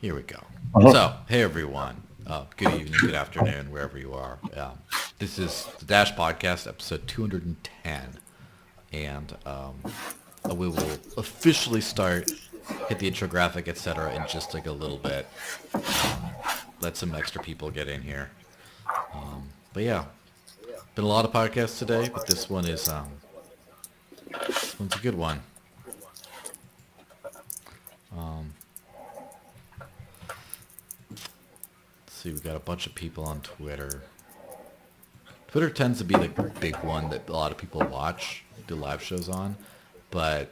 Here we go. Uh-huh. So, hey everyone. Good evening, good afternoon, wherever you are. This is the Dash Podcast, episode 210. And we will officially hit the intro graphic, etc. in just like a little bit. Let some extra people get in here. But yeah, been a lot of podcasts today, but this one's a good one. See, we got a bunch of people on Twitter. Twitter tends to be the big one that a lot of people watch, do live shows on. But,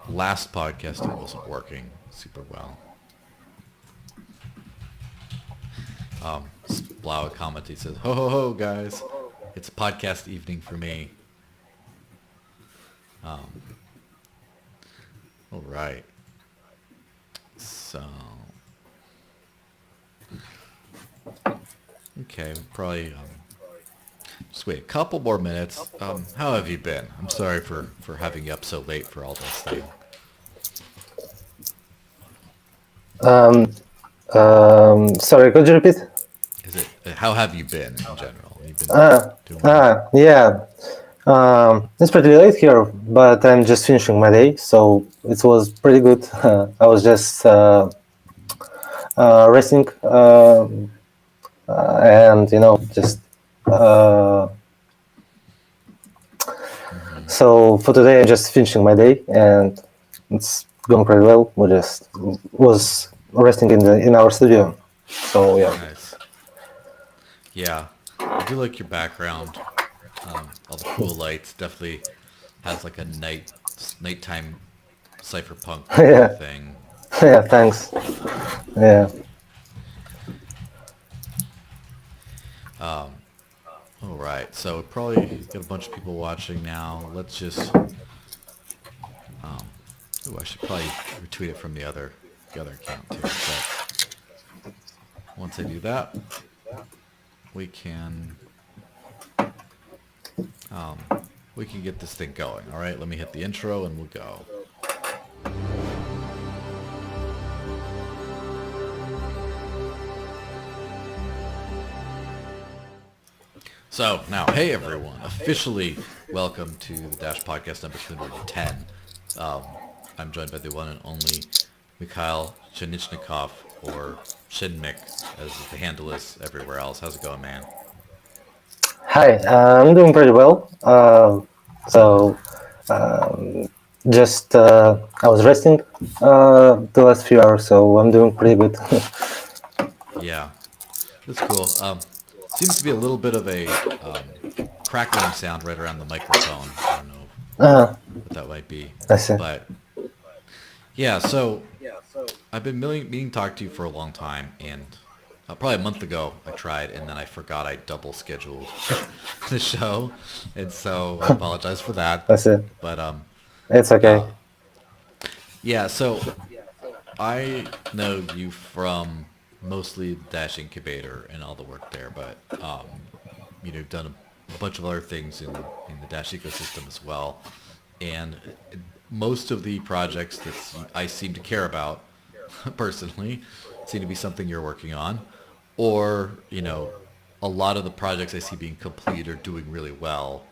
last podcast it wasn't working super well. Blau comment, he says, ho ho ho guys, it's podcast evening for me. All right. So, okay, probably just wait a couple more minutes. How have you been? I'm sorry for having you up so late for all this thing. Sorry, could you repeat? How have you been in general? You've been doing well? Yeah. It's pretty late here, but I'm just finishing my day, so it was pretty good. I was just resting, and just. So for today, I'm just finishing my day, and it's going pretty well. We just was resting in our studio, so yeah. Nice. Yeah, I do like your background. All the cool lights. Definitely has like a nighttime cypherpunk kind of thing. Yeah, thanks. Yeah. All right, so probably got a bunch of people watching now. Let's just. I should probably retweet it from the other account too. But once I do that, we can get this thing going. All right, let me hit the intro and we'll go. So now, hey everyone, officially welcome to the Dash Podcast number 210. I'm joined by the one and only Mikhail Pshenichnikov, or Pshenmic, as the handle is everywhere else. How's it going, man? Hi, I'm doing pretty well. I was resting the last few hours, so I'm doing pretty good. Yeah, that's cool. Seems to be a little bit of a crackling sound right around the microphone. I don't know what that might be. I see. But yeah, so I've been meaning to talk to you for a long time, and probably a month ago I tried, and then I forgot I double scheduled the show, and so I apologize for that. That's it. But It's okay. Yeah, so I know you from mostly Dash Incubator and all the work there, but you've done a bunch of other things in the Dash ecosystem as well, and most of the projects that I seem to care about personally seem to be something you're working on, or a lot of the projects I see being complete or doing really well,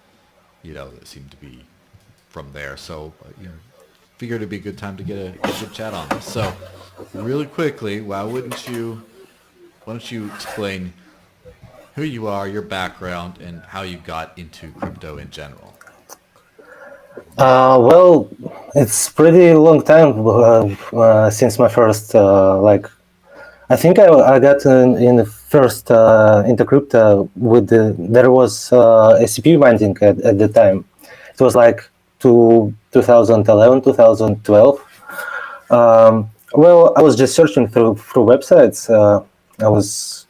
that seem to be from there. So figured it'd be a good time to get a good chat on this. So really quickly, why don't you explain who you are, your background, and how you got into crypto in general? Well, it's pretty long time since my first I think I got in the first into crypto with there was a CPU mining at the time. It was like 2011, 2012. Well, I was just searching through websites. I was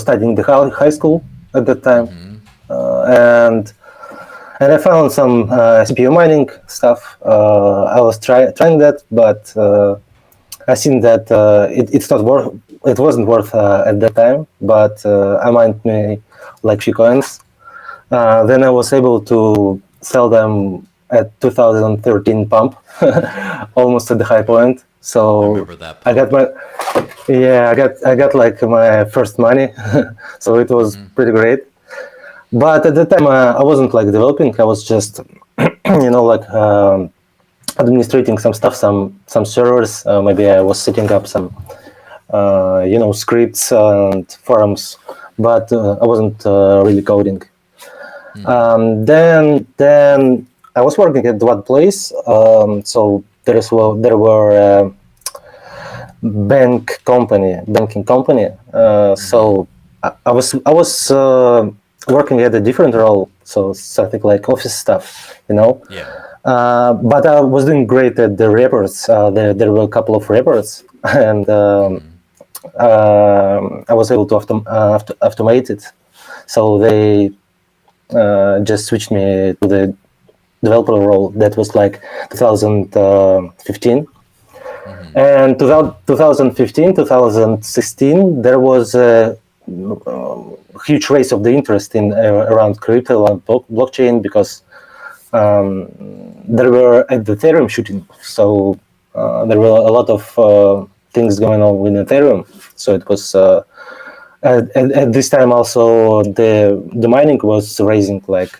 studying the high school at that time, and I found some CPU mining stuff. I was trying that, but I seen that it wasn't worth at that time. But I mined me like few coins. Then I was able to sell them at 2013 pump, almost at the high point. So I remember that I got pump. I got like my first money, so it was pretty great. But at the time, I wasn't like developing. I was just, like administrating some stuff, some servers. Maybe I was setting up some, scripts and forums, but I wasn't really coding. Then I was working at one place. So there were banking company. So I was working at a different role, so something like office stuff. Yeah. But I was doing great at the reports. There were a couple of reports, and I was able to automate it. So they just switched me to the developer role. That was like 2015. And 2015, 2016, there was a huge raise of the interest in around crypto and blockchain, because there were at the Ethereum shooting. So there were a lot of things going on with Ethereum. So it was at this time also the mining was raising, like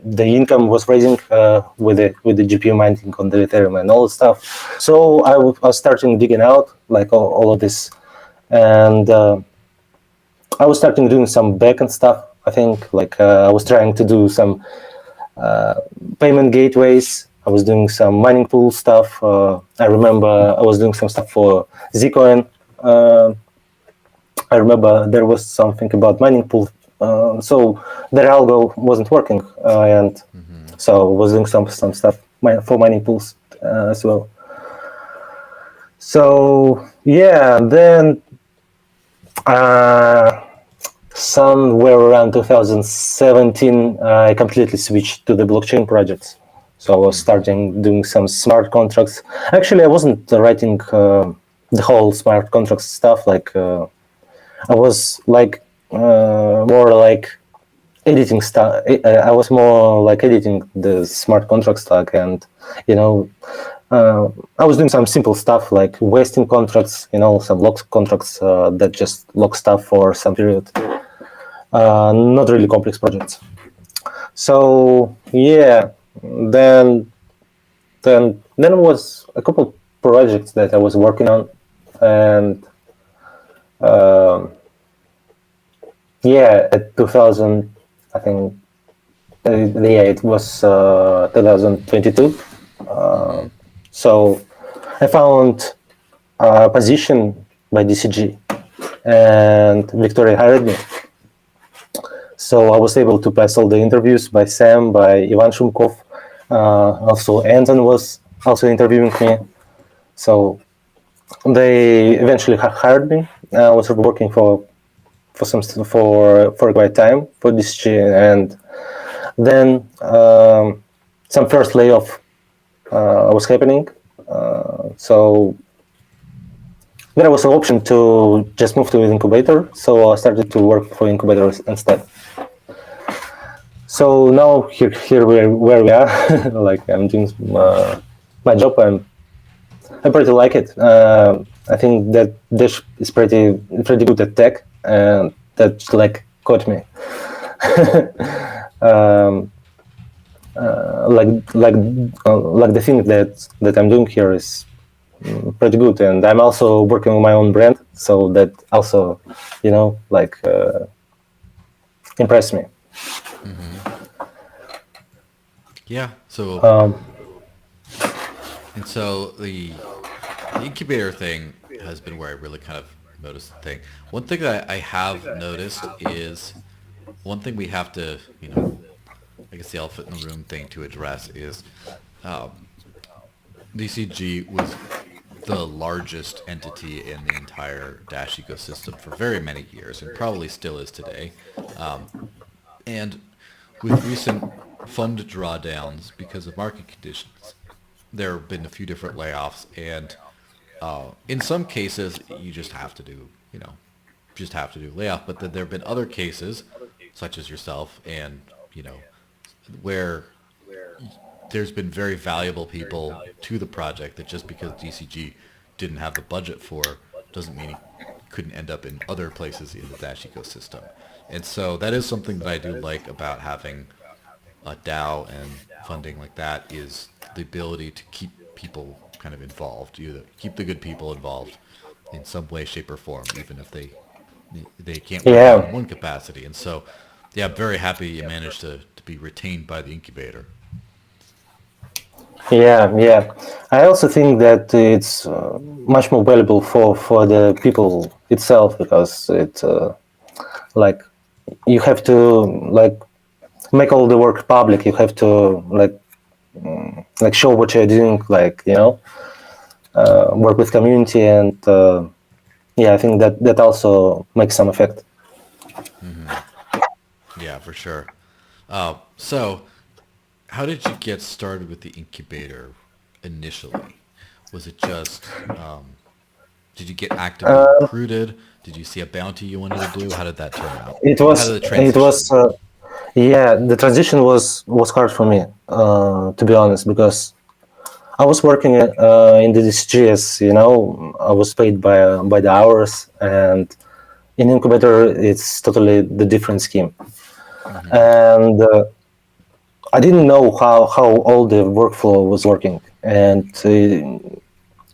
the income was raising with the GPU mining on the Ethereum and all the stuff. So I was starting digging out like all of this, and I was starting doing some backend stuff. I think like I was trying to do some payment gateways. I was doing some mining pool stuff. I remember I was doing some stuff for Zcoin. I remember there was something about mining pool. So their algo wasn't working, and so I was doing some stuff for mining pools as well. So yeah, then somewhere around 2017, I completely switched to the blockchain projects. So I was starting doing some smart contracts. Actually, I wasn't writing the whole smart contracts stuff. Like I was like more like editing stuff. I was more like editing the smart contract stack, and I was doing some simple stuff like wasting contracts, some lock contracts that just lock stuff for some period. Not really complex projects. So yeah, then was a couple projects that I was working on, and at 2000, I think, it was 2022. So I found a position by DCG, and Victoria hired me. So I was able to pass all the interviews by Sam, by Ivan Shumkov. Also, Anton was also interviewing me. So they eventually hired me. I was working for a quite time for DCG, and then some first layoff was happening. So there was an option to just move to an incubator. So I started to work for incubators instead. So now here where we are, like I'm doing my job. I pretty like it. I think that Dash is pretty good at tech, and that like caught me. Like the thing that I'm doing here is pretty good, and I'm also working on my own brand, so that also, impressed me. Yeah. So and so the incubator thing has been where I really kind of noticed the thing. One thing that I have noticed is one thing we have to, I guess the elephant in the room thing to address is DCG was the largest entity in the entire Dash ecosystem for very many years, and probably still is today. And with recent fund drawdowns because of market conditions, there have been a few different layoffs, and in some cases you just have to do, layoff. But then there have been other cases, such as yourself, and where there's been very valuable people to the project that just because DCG didn't have the budget for doesn't mean he couldn't end up in other places in the Dash ecosystem. And so that is something that I do like about having a DAO and funding like that is the ability to keep people kind of involved, you keep the good people involved in some way, shape, or form, even if they can't work out Yeah, in one capacity. And so, yeah, I'm very happy you managed to be retained by the incubator. yeah. I also think that it's much more valuable for the people itself because it like you have to like make all the work public. You have to like show what you're doing, like work with community, and yeah, I think that also makes some effect. Yeah, for sure. So, how did you get started with the incubator initially? Was it just, did you get actively recruited? Did you see a bounty you wanted to do? How did that turn out? It Or how did was the it transition? was yeah, the transition was hard for me, to be honest, because I was working in the DCGS. I was paid by the hours, and in incubator it's totally the different scheme. Mm-hmm. And I didn't know how all the workflow was working, and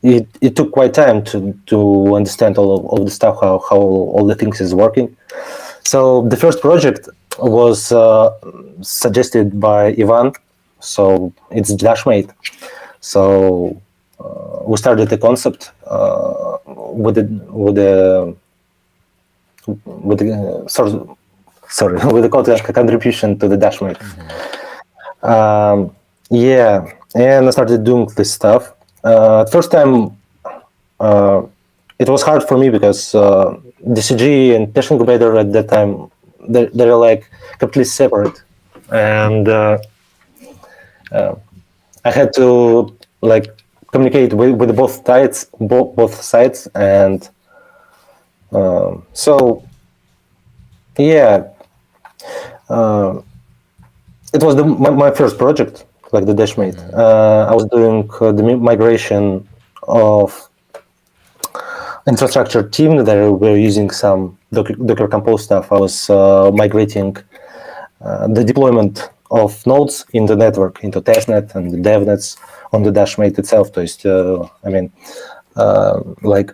it took quite time to understand all the stuff, how all the things is working. So the first project was suggested by Ivan, so it's Dashmate. So we started the concept sorry with the contribution to the Dashmate. Mm-hmm. Yeah, and I started doing this stuff. First time, uh, it was hard for me because DCG and Dash Incubator at that time they're like completely separate, and I had to like communicate with both sides, and so yeah, it was my first project, like the Dashmate. Mm-hmm. I was doing the migration of infrastructure team. They were using some Docker Compose stuff. I was migrating the deployment of nodes in the network into testnet and the devnets on the Dashmate itself. То есть, I mean, like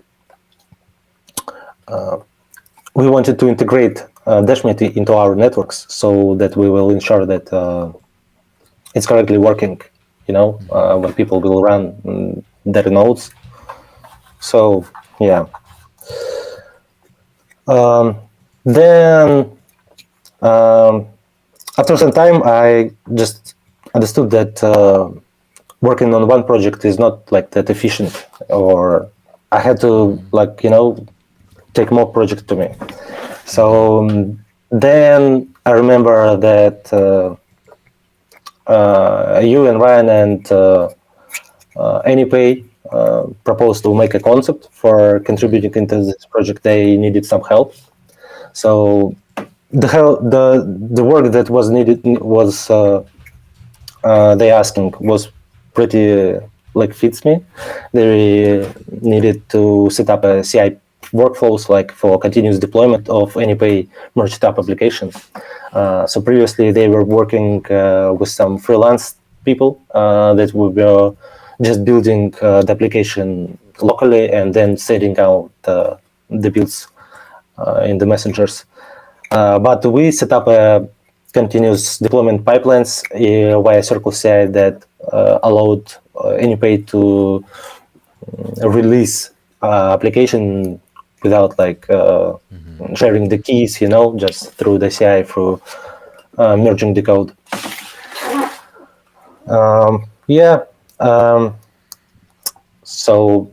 we wanted to integrate Dashmate into our networks so that we will ensure that it's correctly working. Mm-hmm. When people will run their nodes. So yeah. Then after some time, I just understood that working on one project is not like that efficient, or I had to Mm-hmm. take more projects to me. Mm-hmm. So then I remember that you and Ryan and Anypay proposed to make a concept for Mm-hmm. contributing into this project. They needed some help, so the work that was needed was they asking was pretty like fits me. They needed to set up a CI workflows like for continuous deployment of Anypay merged up applications. So previously they were working with some freelance people that were just building the application locally and then sending out the builds in the messengers. But we set up a continuous deployment pipelines via Circle CI that allowed Anypay to release application without Mm-hmm. sharing the keys, just through the CI through merging the code. Yeah. So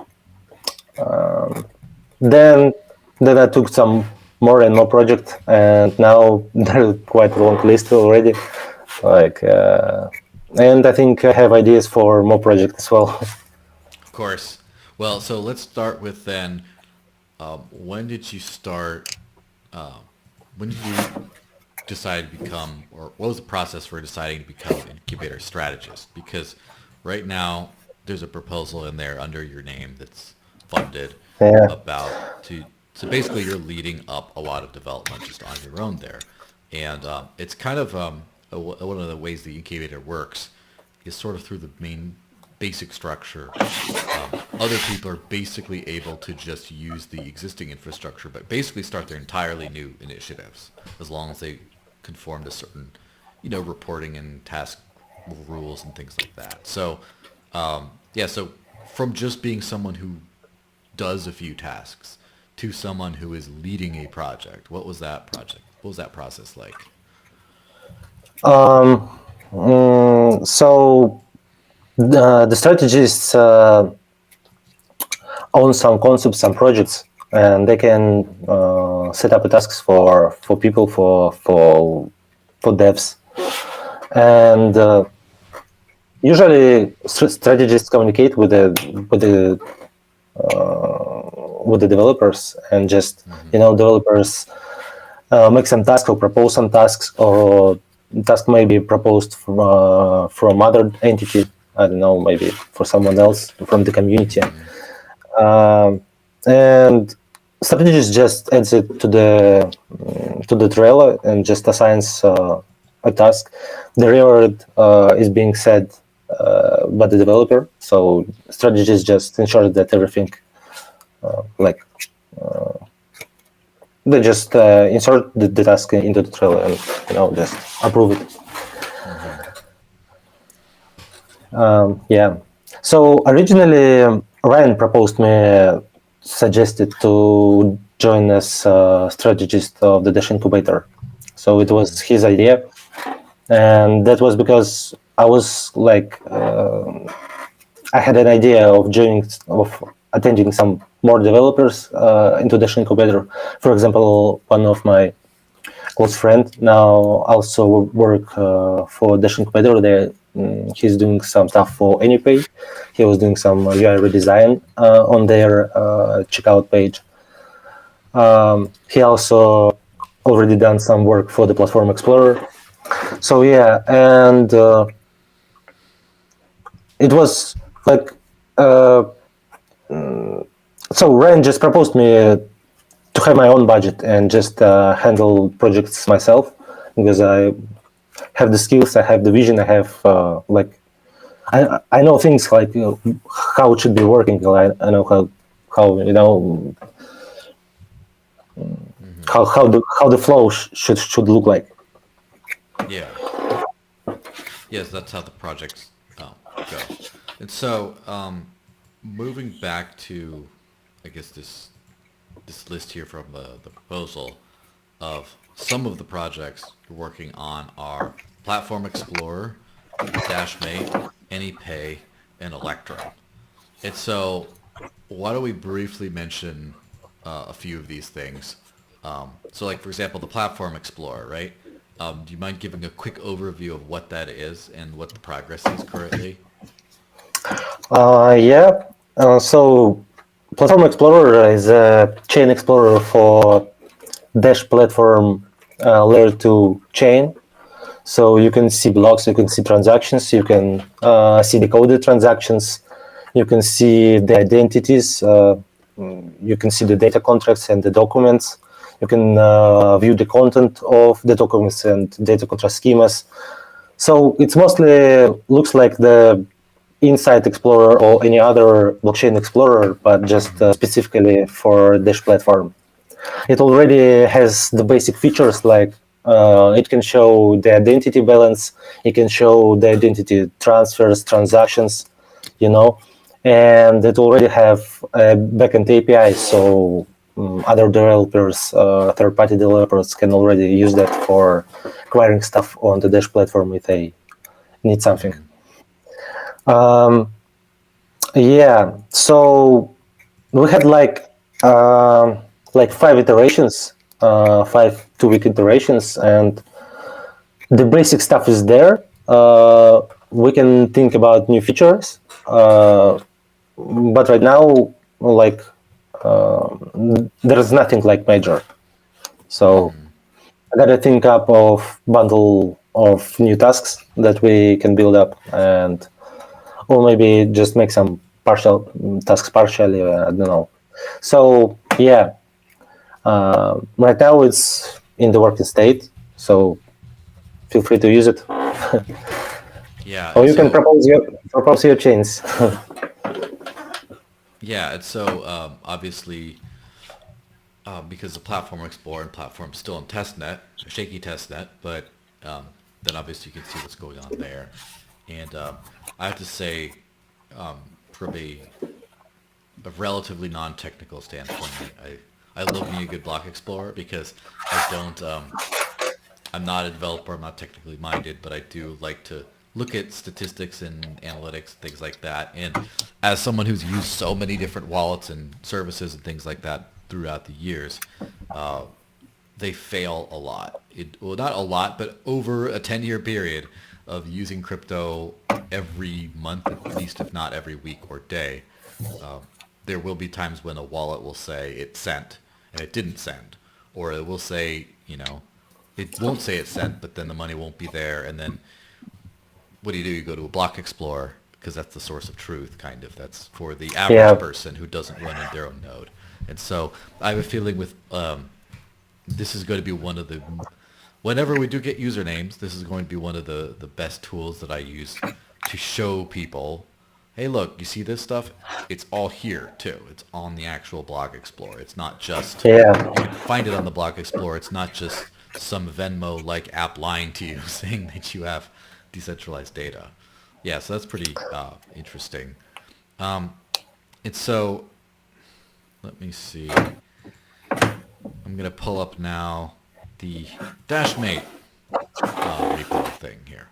then then I took some more and more projects, and now there's quite a long list already. Like, and I think I have ideas for more projects as well. Of course. Well, so let's start with then. When did you start? Uh, when did you decide to become, or what was the process for deciding to become an incubator strategist? Because right now there's a proposal in there under your name that's funded Yeah. about to, so basically you're leading up a lot of development just on your own there. And it's kind of one of the ways the incubator works is sort of through the main basic structure. Other people are basically able to just use the existing infrastructure, but basically start their entirely new initiatives as long as they conform to certain, reporting and task rules and things like that. So, so from just being someone who does a few tasks to someone who is leading a project, what was that project? What was that process like? So the strategists own some concepts, some projects, and they can set up tasks for people for devs. And usually strategists communicate with the developers, and just developers make some tasks or propose some tasks, or task may be proposed from other entity. I don't know, maybe for someone else from the community. And strategist just adds it to the trailer and just assigns a task. The reward is being set by the developer, so strategist just ensures that everything they just insert the task into the trailer and just approve it. So originally Ryan proposed me, suggested to join as strategist of the Dash Incubator. So it was his idea, and that was because I was I had an idea of attending some more developers into Dash Incubator. For example, one of my close friend now also work for Dash Incubator. There, he's doing some stuff for Anypay. He was doing some UI redesign on their checkout page. He also already done some work for the Platform Explorer. So yeah, and it was like so Ryan just proposed me to have my own budget and just handle projects myself, because I have the skills, I have the vision, I have I know things like how it should be working. I know how how the flow should look like. Yeah. Yes, that's how the projects go. And so, moving back to, I guess this list here from the proposal of some of the projects you're working on are Platform Explorer, Dashmate, Anypay, and Electrum. And so, why don't we briefly mention a few of these things? So, like for example, the Platform Explorer, right? Do you mind giving a quick overview of what that is and what the progress is currently? So Platform Explorer is a chain explorer for Dash platform layer 2 chain. So you can see blocks, you can see transactions, you can see decoded transactions, you can see the identities, you can see the data contracts and the documents. You can view the content of the documents and data contract schemas. So it's mostly looks like the Insight Explorer or any other blockchain explorer, but just specifically for Dash platform. It already has the basic features like it can show the identity balance, it can show the identity transfers, transactions, and it already have a backend API, so other developers, third-party developers can already use that for acquiring stuff on the Dash platform if they need something. So we had like 5 iterations, 5 two-week iterations, and the basic stuff is there. We can think about new features, but right now, there's nothing like major. So I gotta think up of bundle of new tasks that we can build up, and or maybe just make some partial tasks partially. I don't know. So yeah, right now it's in the working state. So feel free to use it, Yeah, or and you can so propose your chains. yeah, and so obviously because the Platform Explorer and Platform's still in testnet, a shaky testnet, but then obviously you can see what's going on there. And I have to say, from a relatively non-technical standpoint, I love me a good block explorer because I don't I'm not a developer, I'm not technically minded, but I do like to look at statistics and analytics, things like that. And as someone who's used so many different wallets and services and things like that throughout the years, they fail a lot. Well, not a lot, but over a 10-year period of using crypto every month, at least if not every week or day, there will be times when a wallet will say it sent and it didn't send, or it will say, it won't say it sent, but then the money won't be there. And then what do? You go to a block explorer because that's the source of truth, kind of. That's for the average Yeah, person who doesn't run in their own node. And so I have a feeling with this is going to be one of the, whenever we do get usernames, this is going to be one of the best tools that I use to show people, hey, look, you see this stuff? It's all here too. It's on the actual Block Explorer. It's not just, yeah, you can find it on the Block Explorer. It's not just some Venmo-like app lying to you saying that you have decentralized data. Yeah, so that's pretty interesting. And so, let me see. I'm going to pull up now the Dashmate repo thing here.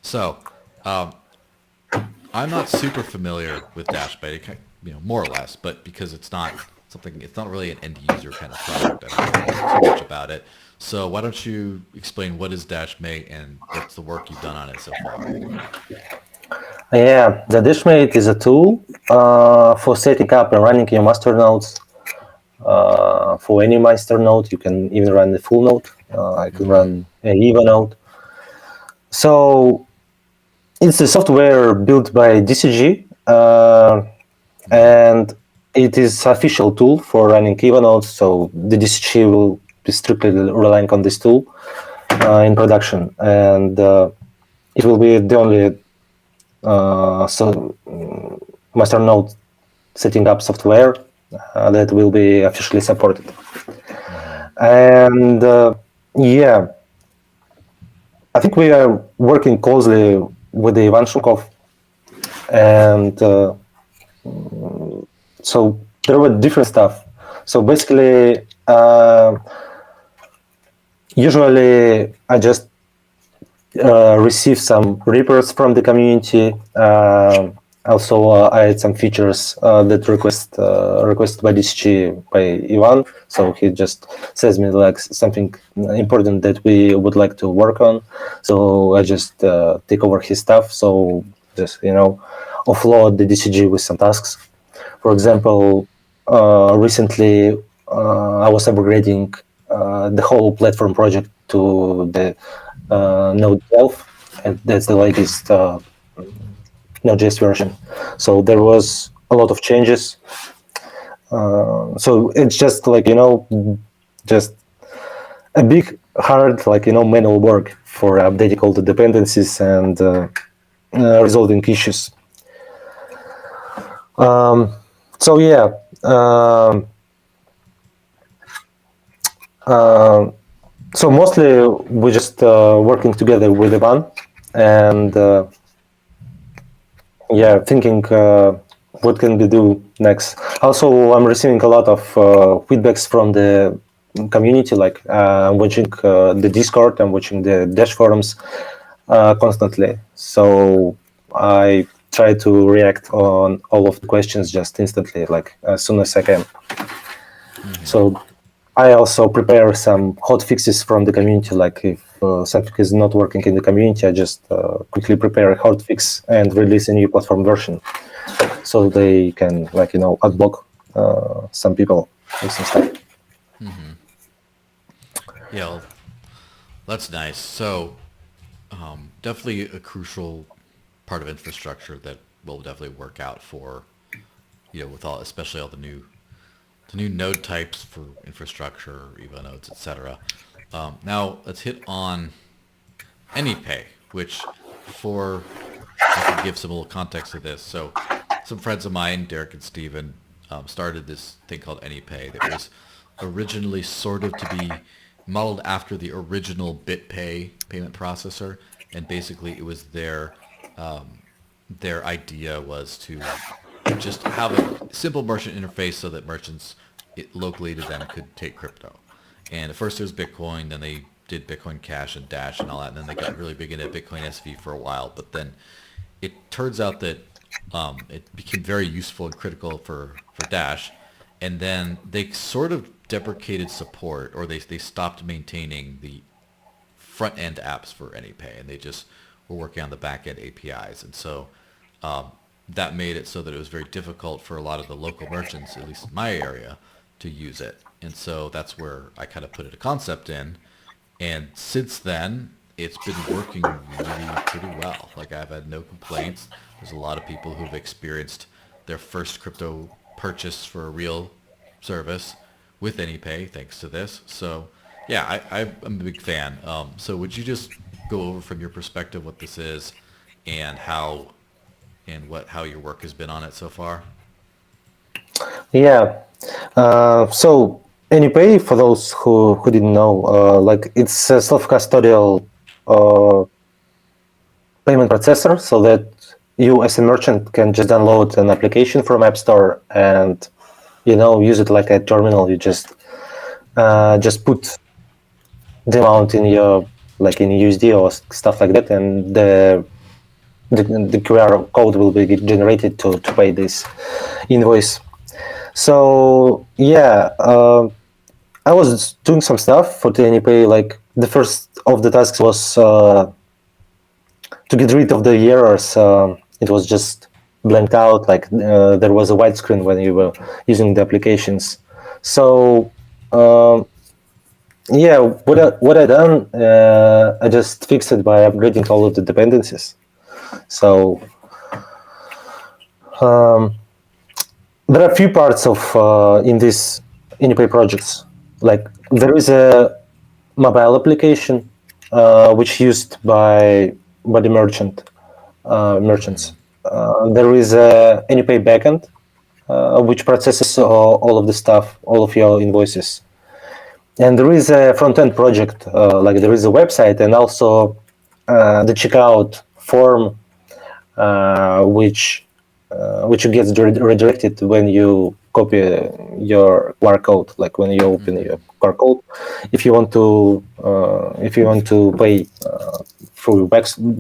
So, I'm not super familiar with Dashmate, more or less, but because it's not really an end user kind of product. I don't know too much about it. So why don't you explain what is Dashmate and what's the work you've done on it so far? yeah. The Dashmate is a tool for setting up and running your master nodes. For any master node, you can even run the full node. I can run an EVA node. So it's a software built by DCG, and it is official tool for running EVA nodes. So the DCG will be strictly relying on this tool in production, and it will be the only master node setting up software that will be officially supported. And yeah, I think we are working closely with Ivan Shukov, and so there were different stuff. So basically, usually I just receive some reports from the community. Also, I had some features that requested by DCG by Ivan. So he just says me like something important that we would like to work on. So I just take over his stuff. So just offload the DCG with some tasks. For example, recently I was upgrading the whole platform project to the Node 12, and that's the latest Node.js version. So there was a lot of changes. So it's just like just a big hard manual work for updating all the dependencies and resolving issues. So yeah. So mostly we're just working together with Ivan and thinking what can we do next. Also, I'm receiving a lot of feedbacks from the community. Like I'm watching the Discord, I'm watching the Dash forums constantly. So I try to react on all of the questions just instantly, like as soon as I can. So I also prepare some hot fixes from the community. Like if something is not working in the community, I just quickly prepare a hot fix and release a new platform version, so they can unblock some people with some stuff. Yeah, well, That's nice. So definitely a crucial part of infrastructure that will definitely work out for, with all, especially all the new node types for infrastructure, Evo nodes, etc. Now let's hit on Anypay, which for I can give some little context to this. So some friends of mine, Derek and Steven, started this thing called Anypay that was originally sort of to be modeled after the original BitPay payment processor, and basically it was their idea was to just have a simple merchant interface so that merchants locally to them could take crypto. And at first there was Bitcoin, then they did Bitcoin Cash and Dash and all that, and then they got really big into Bitcoin SV for a while. But then it turns out that it became very useful and critical for Dash, and then they sort of deprecated support, or they stopped maintaining the front end apps for Anypay, and they just were working on the back end APIs. And so that made it so that it was very difficult for a lot of the local merchants, at least in my area, to use it. And so that's where I kind of put a concept in. And since then, it's been working really pretty well. Like, I've had no complaints. There's a lot of people who've experienced their first crypto purchase for a real service with Anypay thanks to this. So yeah, I'm a big fan. So would you just go over from your perspective what this is and how your work has been on it so far? Yeah. So Anypay, for those who didn't know, like it's a self-custodial payment processor, so that you as a merchant can just download an application from App Store and use it like a terminal. You just put the amount in your in USD or stuff like that, and the QR code will be generated to pay this invoice. So yeah, I was doing some stuff for the Anypay. Like the first of the tasks was to get rid of the errors. It was just blanked out, like there was a white screen when you were using the applications. So yeah, what I done, I just fixed it by upgrading all of the dependencies. So there are a few parts of in this Anypay projects. Like there is a mobile application which used by the merchants. There is a Anypay backend which processes all of the stuff, all of your invoices. And there is a front-end project, like there is a website and also the checkout form, which gets redirected when you copy your QR code, like when you open your QR code. If you want to pay through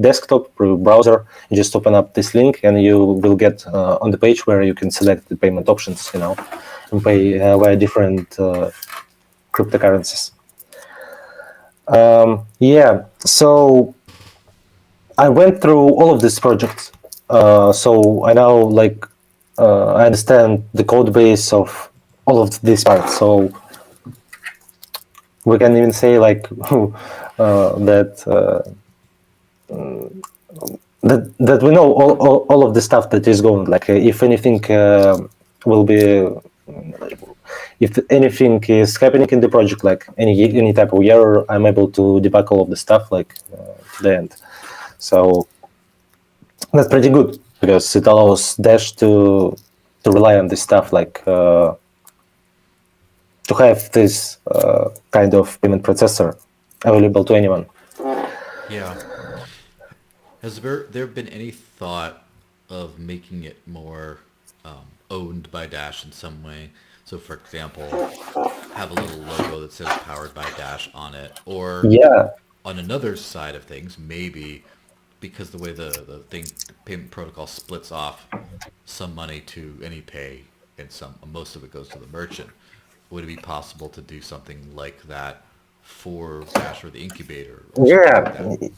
desktop, through browser, you just open up this link and you will get on the page where you can select the payment options, and pay via different cryptocurrencies. Yeah, so I went through all of these projects. So I now I understand the code base of all of these parts. So we can even say that we know all of the stuff that is going. Like if anything will be, if anything is happening in the project, like any type of error, I'm able to debug all of the stuff to the end. So that's pretty good because it allows Dash to rely on this stuff, to have this kind of payment processor available to anyone. Yeah. Has there been any thought of making it more owned by Dash in some way? So, for example, have a little logo that says "Powered by Dash" on it, or Yeah. on another side of things, maybe because the way the payment protocol splits off some money to Anypay and most of it goes to the merchant, would it be possible to do something like that for Dash or the incubator? Or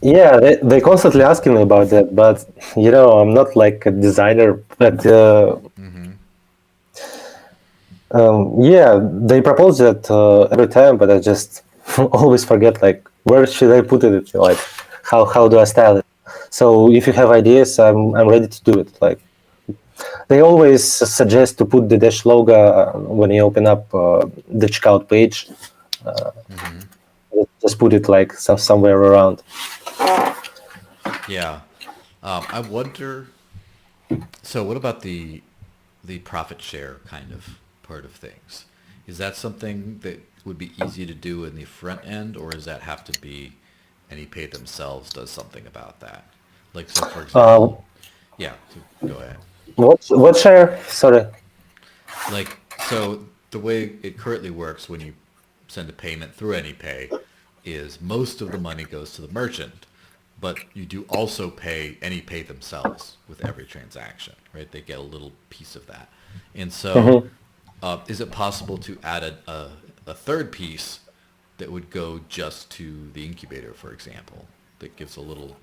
Yeah, they constantly asking me about that, but I'm not like a designer. But yeah, they propose that every time, but I just always forget where should I put it? Like, how do I style it? So if you have ideas, I'm ready to do it. Like, they always suggest to put the Dash logo when you open up the checkout page. Hmm. Just put it like somewhere around. Yeah. I wonder. So, what about the profit share kind of part of things? Is that something that would be easy to do in the front end, or does that have to be Anypay themselves does something about that? Like, so for Uh, example, yeah. So go ahead. what share? Sorry. Like, so the way it currently works when you send a payment through Anypay is most of the money goes to the merchant, but you do also pay Anypay themselves with every transaction, right? They get a little piece of that. And so Hmm. is it possible to add a third piece that would go just to the incubator, for example, that gives a little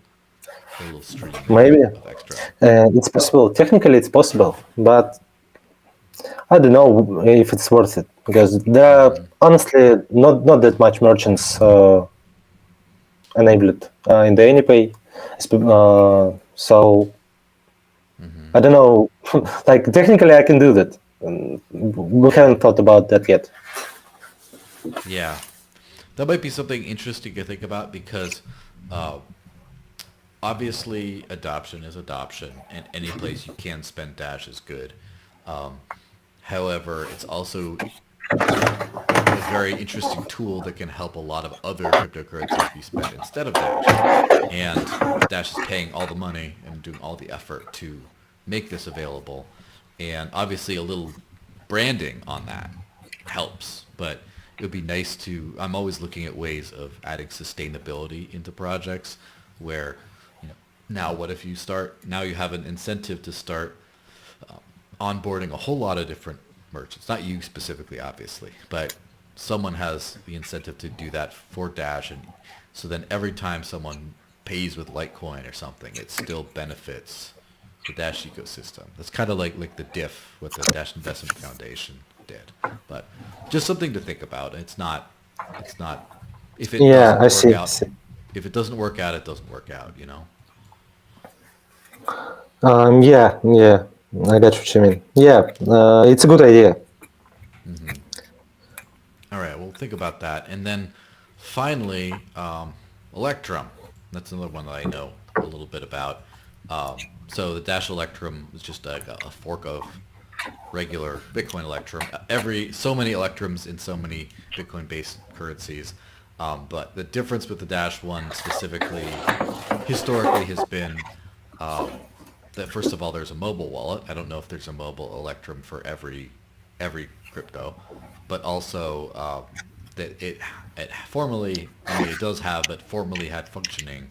stream Maybe of extra? it's possible. Technically, it's possible, but I don't know if it's worth it because there are Mm-hmm. honestly not that much merchants enabled in the Anypay. So Mm-hmm. I don't know. Like technically, I can do that. We haven't thought about that yet. Yeah. That might be something interesting to think about because uh, obviously adoption is adoption, and any place you can spend Dash is good. Um, However, it's also a very interesting tool that can help a lot of other cryptocurrencies be spent instead of Dash. And Dash is paying all the money and doing all the effort to make this available. And obviously a little branding on that helps, but it would be nice to, I'm always looking at ways of adding sustainability into projects where, you know, now what if you start, now you have an incentive to start onboarding a whole lot of different merchants. Not you specifically, obviously, but someone has the incentive to do that for Dash, and so then every time someone pays with Litecoin or something, it still benefits the Dash ecosystem. That's kind of like the diff what the Dash Investment Foundation did, but just something to think about. It's not if it Yeah, doesn't I work see. out. If it doesn't work out, it doesn't work out. You know. Yeah, I got what you mean. Yeah, it's a good idea. Hmm. All right, we'll think about that. And then finally, Electrum. That's another one that I know a little bit about. So the Dash Electrum is just a fork of regular Bitcoin Electrum. So many Electrums in so many Bitcoin-based currencies. But the difference with the Dash one specifically, historically, has been that first of all, there's a mobile wallet. I don't know if there's a mobile Electrum for every crypto, but also that it formerly, I mean, it does have, but formerly had functioning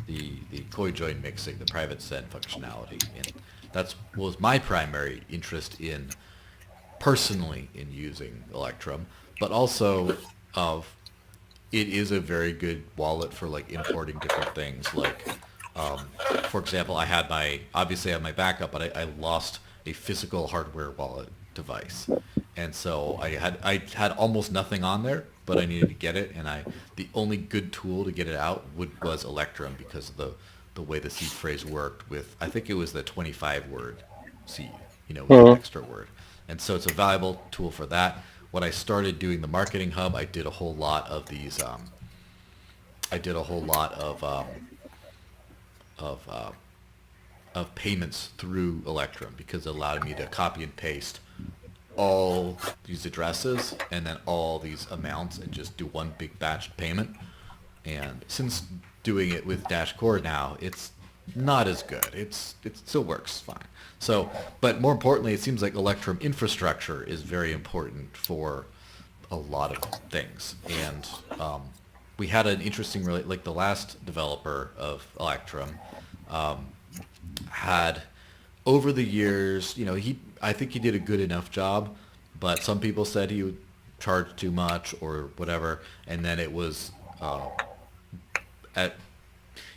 the CoinJoin mixing, the private send functionality, and that's was my primary interest in personally in using Electrum, but also of it is a very good wallet for like importing different things. Like, for example, obviously I had my backup, but I lost a physical hardware wallet device, and so I had almost nothing on there, but I needed to get it, and the only good tool to get it out was Electrum because of the way the seed phrase worked with I think it was the 25 word seed, with an Mhm. extra word. And so it's a valuable tool for that. When I started doing the marketing hub, I did a whole lot of these. I did a whole lot of of payments through Electrum because it allowed me to copy and paste all these addresses and then all these amounts and just do one big batch payment. And since doing it with Dash Core now, it's not as good. It still works fine. So, but more importantly, it seems like Electrum infrastructure is very important for a lot of things. And we had an interesting, like the last developer of Electrum had over the years, I think he did a good enough job, but some people said he would charge too much or whatever, and then it was at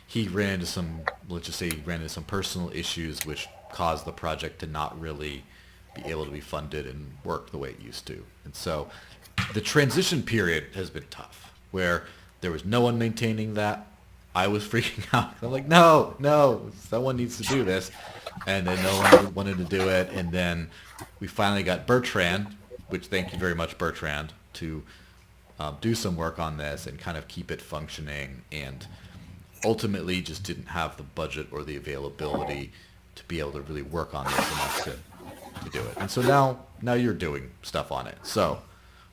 he ran into some, let's just say he ran into some personal issues which caused the project to not really be able to be funded and work the way it used to. And so the transition period has been tough where There was no one maintaining that. I was freaking out. I'm like, no, no, someone needs to do this. And then no one wanted to do it. And then we finally got Bertrand, which thank you very much, Bertrand, to do some work on this and kind of keep it functioning. And ultimately just didn't have the budget or the availability to be able to really work on this enough to do it. And so now you're doing stuff on it. So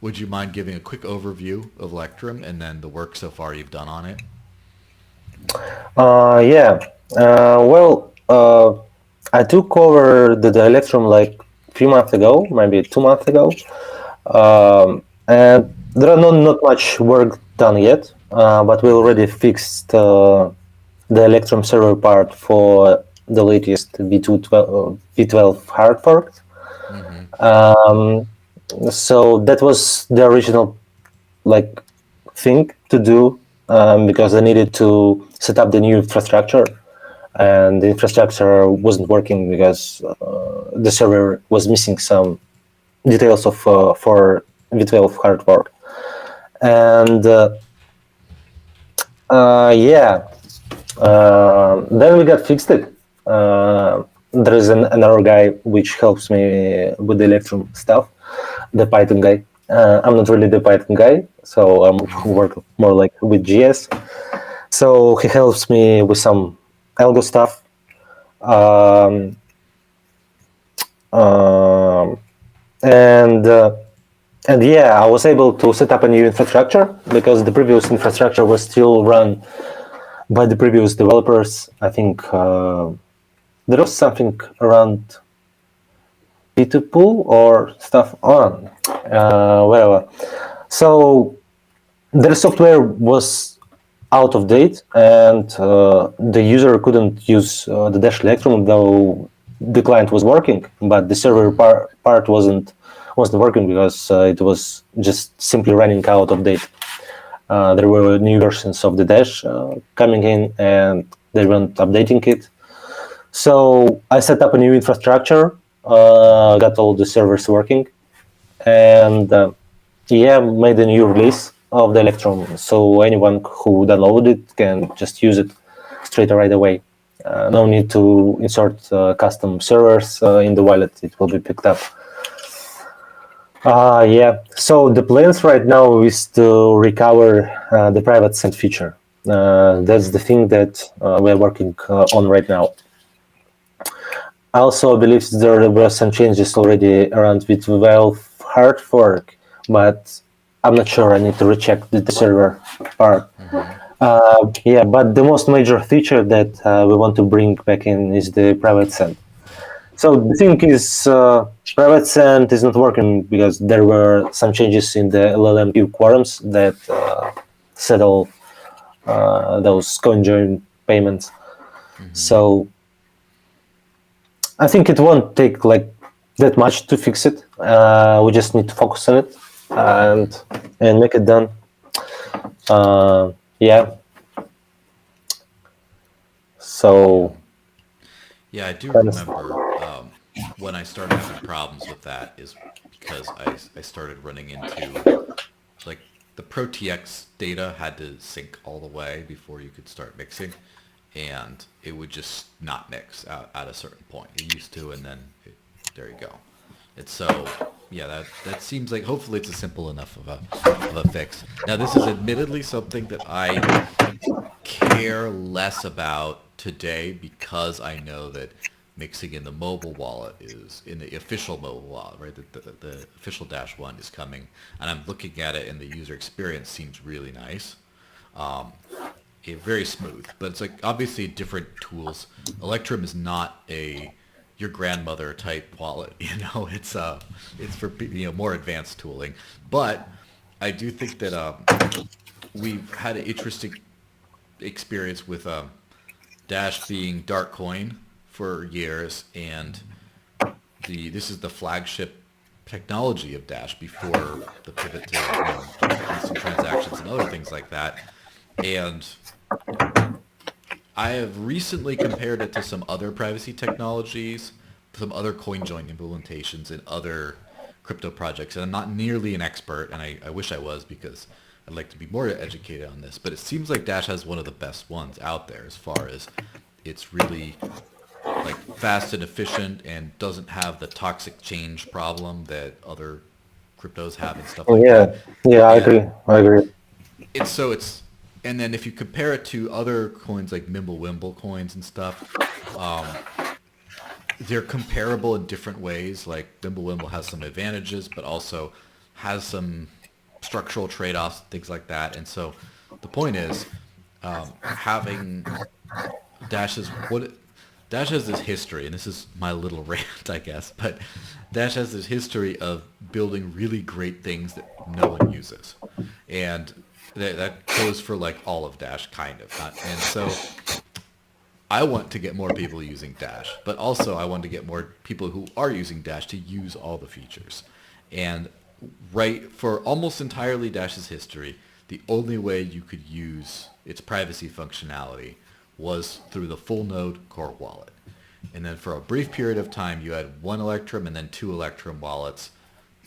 would you mind giving a quick overview of Electrum and then the work so far you've done on it? Yeah. Well, I took over the Electrum like a few months ago, maybe 2 months ago. And there are not much work done yet, but we already fixed the Electrum server part for the latest V12 hard fork. So that was the original like thing to do, because I needed to set up the new infrastructure, and the infrastructure wasn't working because the server was missing some details of for V12 hard fork. And then we got fixed it. There is another guy which helps me with the Electrum stuff, the Python guy. I'm not really the Python guy, so I'm work more like with GS. So he helps me with some algo stuff. And yeah, I was able to set up a new infrastructure because the previous infrastructure was still run by the previous developers. I think there was something around P2 pool or stuff on, whatever. So their software was out of date, and the user couldn't use the Dash Electrum, though the client was working, but the server part wasn't working because it was just simply running out of date. There were new versions of the Dash coming in, and they weren't updating it. So I set up a new infrastructure, got all the servers working, and made a new release of the Electrum, so anyone who downloaded it can just use it straight right away. No need to insert custom servers in the wallet. It will be picked up. So the plans right now is to recover the private send feature. That's the thing that we're working on right now. I also believe there were some changes already around V12 hard fork, but I'm not sure. I need to recheck the server part. But the most major feature that we want to bring back in is the private send. So the thing is, private send is not working because there were some changes in the LLMQ quorums that settle those coin join payments. So I think it won't take like that much to fix it. We just need to focus on it and make it done. So yeah, I do remember when I started having problems with that is because I started running into like the ProTX data had to sync all the way before you could start mixing, and it would just not mix at a certain point. It used to, and then there you go. It's so, yeah, that seems like hopefully it's a simple enough of a fix. Now this is admittedly something that I care less about today because I know that mixing in the mobile wallet is, in the official mobile wallet, right? The official Dash 1 is coming, and I'm looking at it and the user experience seems really nice. Very smooth, but it's like obviously different tools. Electrum is not your grandmother type wallet, it's for more advanced tooling. But I do think that we've had an interesting experience with Dash being dark coin for years, and this is the flagship technology of Dash before the pivot to instant transactions and other things like that. And I have recently compared it to some other privacy technologies, some other coin join implementations in other crypto projects. And I'm not nearly an expert, and I wish I was because I'd like to be more educated on this, but it seems like Dash has one of the best ones out there as far as it's really like fast and efficient and doesn't have the toxic change problem that other cryptos have and stuff like Yeah, that. yeah, I And agree. I agree. it's and then if you compare it to other coins like Mimblewimble coins and stuff, they're comparable in different ways. Like Mimblewimble has some advantages, but also has some structural trade-offs, things like that. And so the point is, having Dash has this history, and this is my little rant, I guess, but Dash has this history of building really great things that no one uses, and that goes for like all of Dash, kind of. And so I want to get more people using Dash, but also I want to get more people who are using Dash to use all the features. And right for almost entirely Dash's history, the only way you could use its privacy functionality was through the full node core wallet. And then for a brief period of time, you had one Electrum and then two Electrum wallets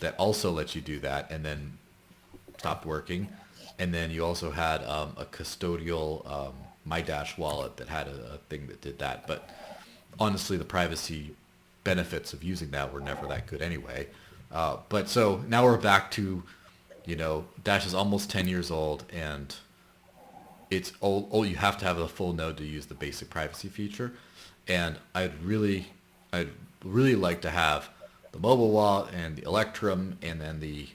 that also let you do that, and then stopped working. And then you also had a custodial My Dash wallet that had a thing that did that. But honestly, the privacy benefits of using that were never that good anyway. But so now we're back to, Dash is almost 10 years old, and it's old. You have to have a full node to use the basic privacy feature. And I'd really like to have the mobile wallet and the Electrum and then the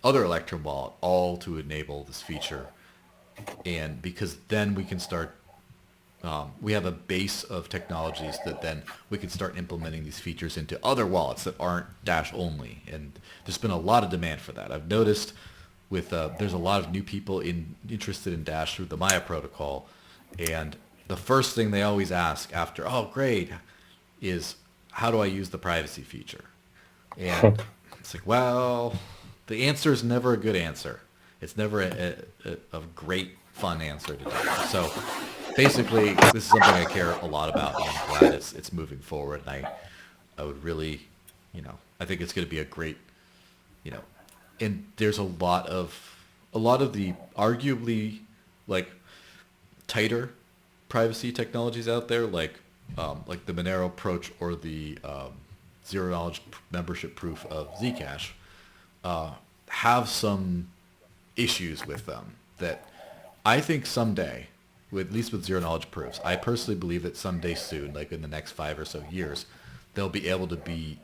other Electrum wallet all to enable this feature. And because then we can start, we have a base of technologies that then we can start implementing these features into other wallets that aren't Dash only. And there's been a lot of demand for that. I've noticed with there's a lot of new people interested in Dash through the Maya protocol, and the first thing they always ask after, oh great, is how do I use the privacy feature? And it's like, well, the answer is never a good answer. It's never a great, fun answer to do. So basically, this is something I care a lot about, and I'm glad it's moving forward. And I would really, I think it's going to be a great, and there's a lot of the arguably like tighter privacy technologies out there, like the Monero approach or the zero knowledge membership proof of Zcash, have some issues with them that I think someday, at least with zero knowledge proofs, I personally believe that someday soon, like in the next 5 or so years, they'll be able to be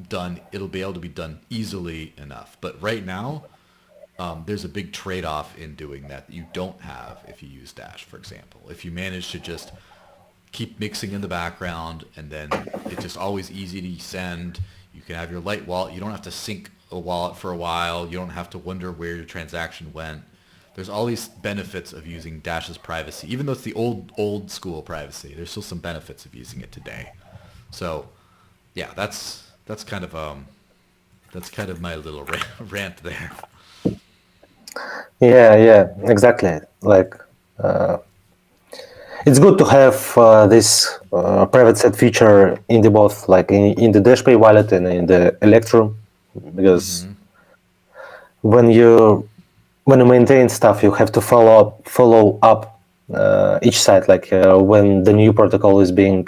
done. It'll be able to be done easily enough. But right now, there's a big trade-off in doing that you don't have if you use Dash, for example. If you manage to just keep mixing in the background and then it's just always easy to send, you can have your light wallet. You don't have to sync a wallet for a while. You don't have to wonder where your transaction went. There's all these benefits of using Dash's privacy. Even though it's the old school privacy, there's still some benefits of using it today. So, yeah, that's kind of my little rant there. Yeah, exactly. Like, it's good to have this private set feature in the both, like in the Dashpay wallet and in the Electrum, because when you maintain stuff, you have to follow up each site. Like when the new protocol is being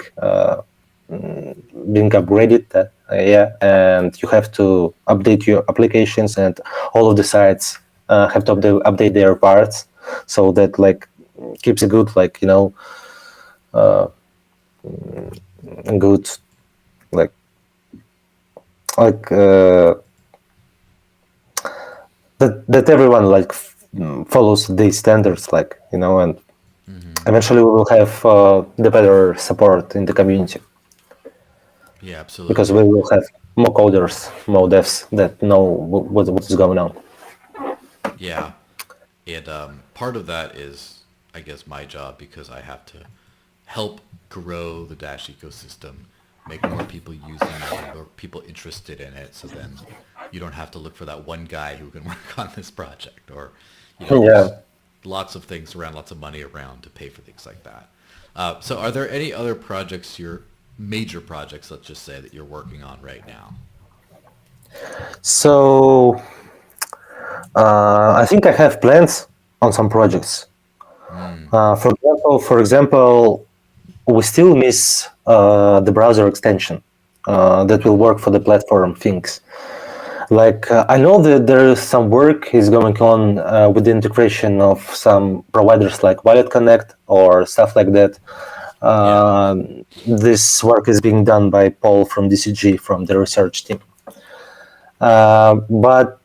upgraded, and you have to update your applications, and all of the sites have to update their parts, so that like keeps a good good like that everyone follows these standards, and eventually we will have the better support in the community. Yeah, absolutely. Because we will have more coders, more devs that know what is going on. Yeah, and part of that is, I guess, my job, because I have to help grow the Dash ecosystem, make more people using it, or people interested in it, so then you don't have to look for that one guy who can work on this project, or there's lots of things around, lots of money around to pay for things like that. So are there any other projects, your major projects, let's just say, that you're working on right now? So I think I have plans on some projects. Mm, For example, we still miss the browser extension that will work for the platform things. Like I know that there is some work is going on with the integration of some providers like Wallet Connect or stuff like that. yeah. This work is being done by Paul from DCG from the research team. But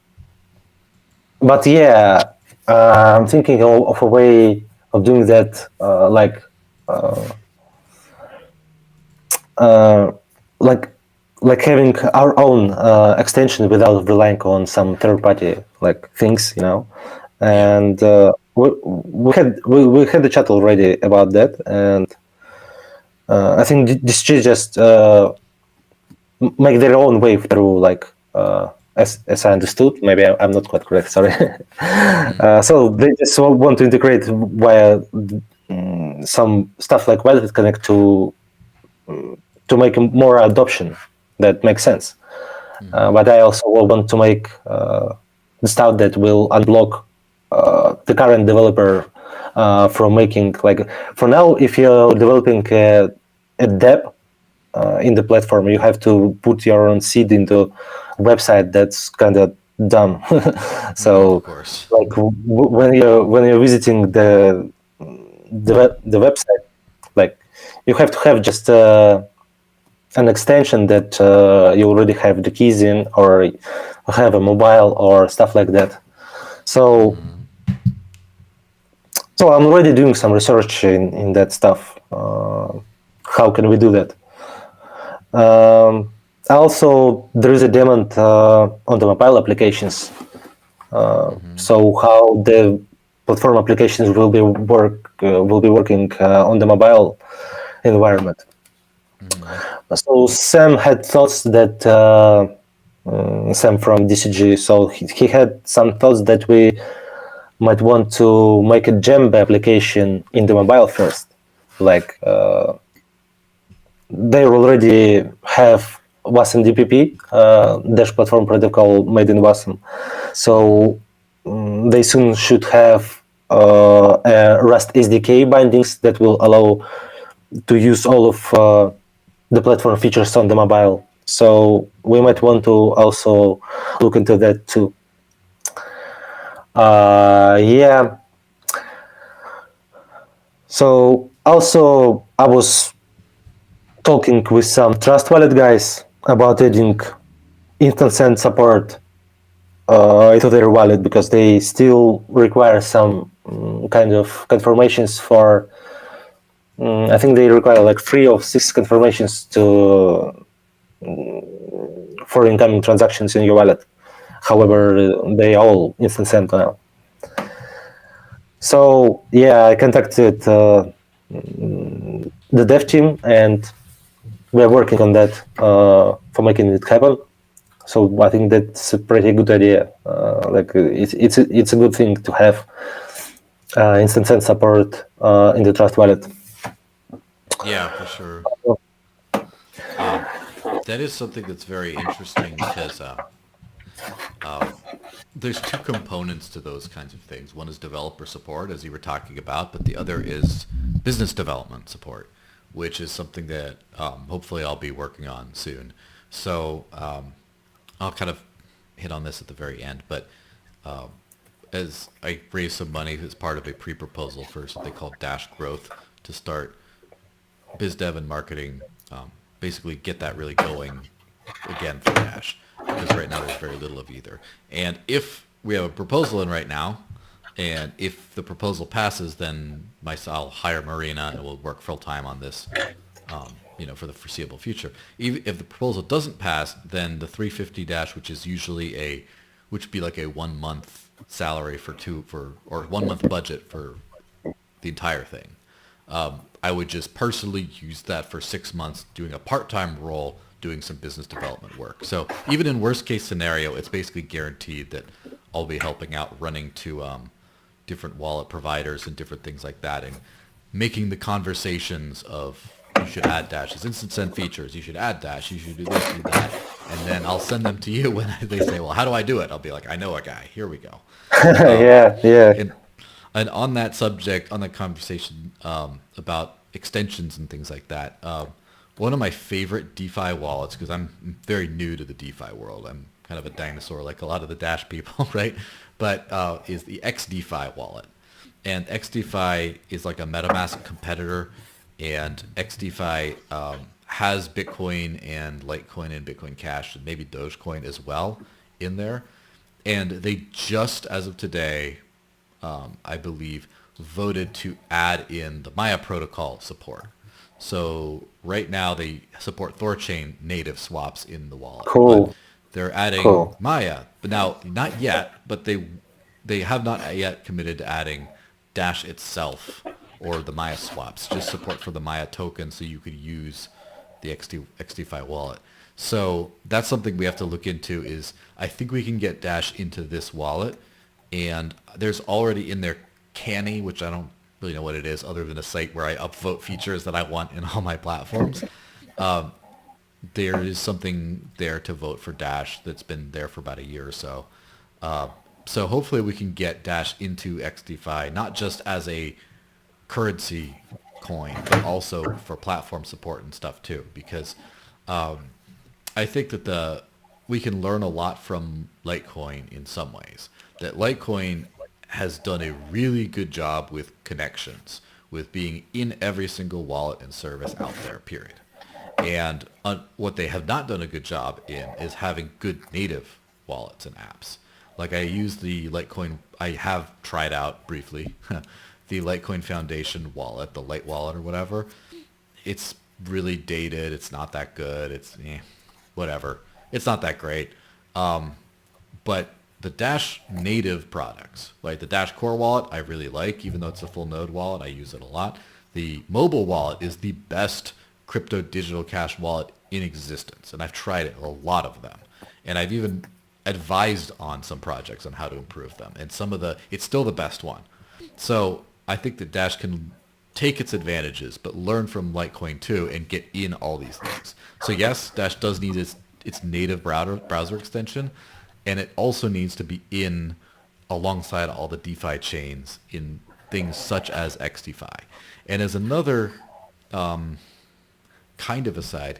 yeah, I'm thinking of a way of doing that, uh, like like having our own extension without relying on some third party like things, Yeah. And we had the chat already about that, and I think this is just make their own way through as I understood. Maybe I'm not quite correct. Sorry. Mm-hmm. So they just want to integrate via some stuff like Wallet Connect to make more adoption that makes sense. Mm-hmm. But I also want to make the stuff that will unblock the current developer from making like for now. If you're developing a dev in the platform, you have to put your own seed into a website that's kind of dumb. Of So course. like when you're visiting the website, like you have to have just an extension that you already have the keys in, or have a mobile or stuff like that. So Mm-hmm. I'm already doing some research in that stuff. How can we do that? Um, Also, there is a demand on the mobile applications. Mm-hmm. So how the platform applications will be working on the mobile environment. Mm-hmm. So Sam had thoughts that Sam from DCG. So he had some thoughts that we might want to make a Gem application in the mobile first. Like they already have WASM DPP, Dash Platform Protocol made in WASM. So they soon should have a Rust SDK bindings that will allow to use all of the platform features on the mobile. So we might want to also look into that too. Yeah. So also I was talking with some Trust Wallet guys about adding instant send support into their wallet because they still require some kind of confirmations for. I think they require like 3 or 6 confirmations to for incoming transactions in your wallet. However, they all instant send now. So yeah, I contacted the dev team, and we're working on that for making it happen. So I think that's a pretty good idea. It's a good thing to have instant send support in the Trust Wallet. Yeah, for sure. That is something that's very interesting because there's two components to those kinds of things. One is developer support, as you were talking about, but the other is business development support, which is something that hopefully I'll be working on soon. So I'll kind of hit on this at the very end, but as I raised some money as part of a pre-proposal for something called Dash Growth to start biz dev and marketing, basically get that really going again for Dash, because right now there's very little of either. And if we have a proposal in right now, and if the proposal passes, then I'll hire Marina and we'll work full time on this, for the foreseeable future. Even if the proposal doesn't pass, then the 350 Dash, which is usually which would be like a 1 month salary or 1 month budget for the entire thing. I would just personally use that for 6 months doing a part-time role doing some business development work. So even in worst case scenario, it's basically guaranteed that I'll be helping out running to different wallet providers and different things like that, and making the conversations of you should add Dash's instant send features, you should add Dash, you should do this, do that, and then I'll send them to you when they say, well, how do I do it? I'll be like, I know a guy. Here we go. Yeah. And and on that subject, on the conversation about extensions and things like that, one of my favorite DeFi wallets, because I'm very new to the DeFi world, I'm kind of a dinosaur like a lot of the Dash people, right? But is the XDeFi wallet. And XDeFi is like a MetaMask competitor, and XDeFi has Bitcoin and Litecoin and Bitcoin Cash and maybe Dogecoin as well in there. And they just, as of today, I believe, voted to add in the Maya protocol support. So right now they support Thorchain native swaps in the wallet, but Cool. they're adding Cool. Maya. But now, not yet, but they have not yet committed to adding Dash itself or the Maya swaps. Just support for the Maya token, so you could use the XDeFi wallet. So that's something we have to look into. Is I think we can get Dash into this wallet, and there's already in there Canny, which I don't really know what it is other than a site where I upvote features that I want in all my platforms. There is something there to vote for Dash that's been there for about a year or so. So hopefully we can get Dash into XDeFi, not just as a currency coin, but also for platform support and stuff too, because I think that we can learn a lot from Litecoin in some ways. That Litecoin has done a really good job with connections, with being in every single wallet and service out there, period. And what they have not done a good job in is having good native wallets and apps. Like I use the Litecoin, I have tried out briefly, the Litecoin Foundation wallet, the Lite wallet or whatever. It's really dated. It's not that good. It's whatever. It's not that great. But the Dash native products, like the Dash Core wallet, I really like, even though it's a full node wallet. I use it a lot. The mobile wallet is the best crypto digital cash wallet in existence, and I've tried it, a lot of them, and I've even advised on some projects on how to improve them, and it's still the best one. So I think that Dash can take its advantages, but learn from Litecoin too, and get in all these things. So yes, Dash does need its native browser extension, and it also needs to be in alongside all the DeFi chains in things such as XDeFi. And as another kind of aside,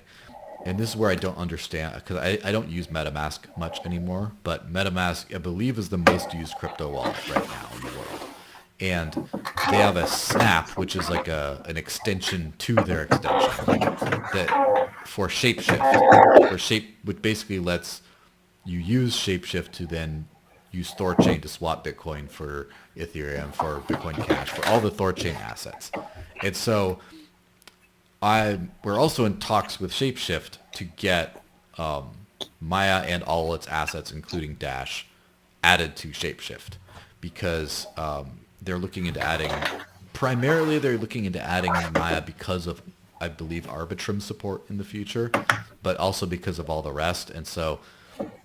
and this is where I don't understand, because I don't use MetaMask much anymore, but MetaMask, I believe, is the most used crypto wallet right now in the world. And they have a Snap, which is like an extension to their extension, that for Shapeshift, which basically lets you use Shapeshift to then use Thorchain to swap Bitcoin for Ethereum, for Bitcoin Cash, for all the Thorchain assets. And so we're also in talks with Shapeshift to get Maya and all its assets, including Dash, added to Shapeshift, because they're looking into adding Maya because of, I believe, Arbitrum support in the future, but also because of all the rest. And so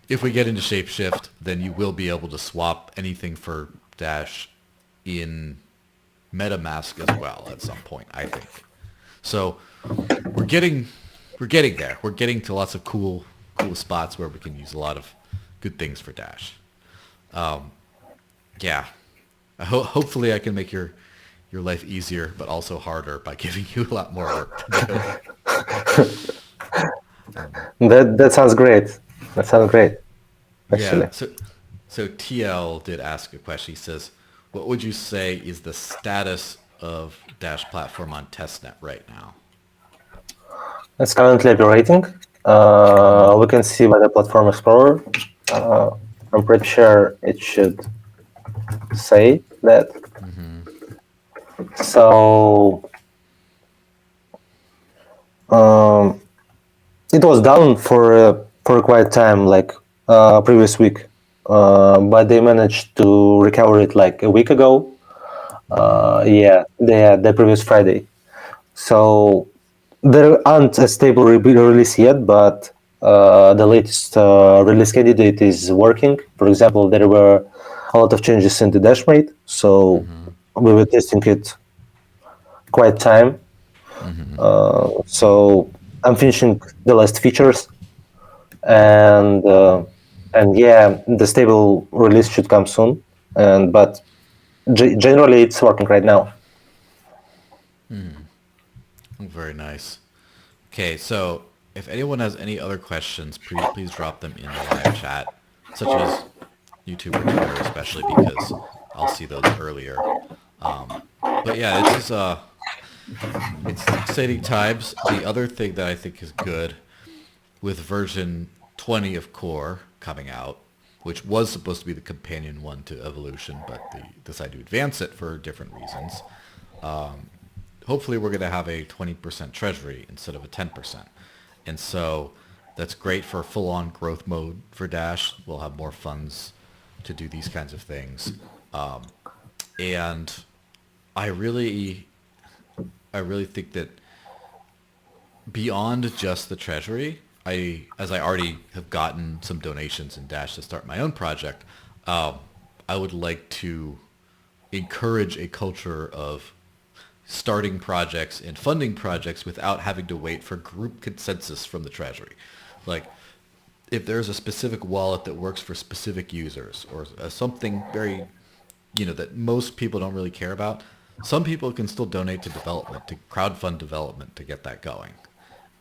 if we get into Shapeshift, then you will be able to swap anything for Dash in MetaMask as well at some point, I think. So we're getting there. We're getting to lots of cool spots where we can use a lot of good things for Dash. Yeah. Hopefully I can make your life easier, but also harder by giving you a lot more work to do. That sounds great. That sounds great, actually. Yeah. So TL did ask a question. He says, what would you say is the status of Dash platform on testnet right now? It's currently operating. We can see by the Platform Explorer. I'm pretty sure it should say that. So it was down for quite time, like previous week, but they managed to recover it like a week ago. The previous Friday. So there aren't a stable release yet, but the latest release candidate is working. For example, there were a lot of changes in the Dashmate, so we were testing it quite time. So I'm finishing the last features. and yeah, the stable release should come soon. But generally, it's working right now. Very nice. Okay, so if anyone has any other questions, please drop them in the live chat, such as YouTube or Twitter, especially because I'll see those earlier. But yeah, it's exciting times. The other thing that I think is good with version 20 of Core coming out, which was supposed to be the companion one to Evolution, but they decided to advance it for different reasons. Hopefully we're going to have a 20% treasury instead of a 10%. And so that's great for full-on growth mode for Dash. We'll have more funds to do these kinds of things. And I really think that beyond just the treasury, as I already have gotten some donations in Dash to start my own project, I would like to encourage a culture of starting projects and funding projects without having to wait for group consensus from the treasury. Like, if there's a specific wallet that works for specific users or something very, that most people don't really care about, some people can still donate to development, to crowdfund development to get that going.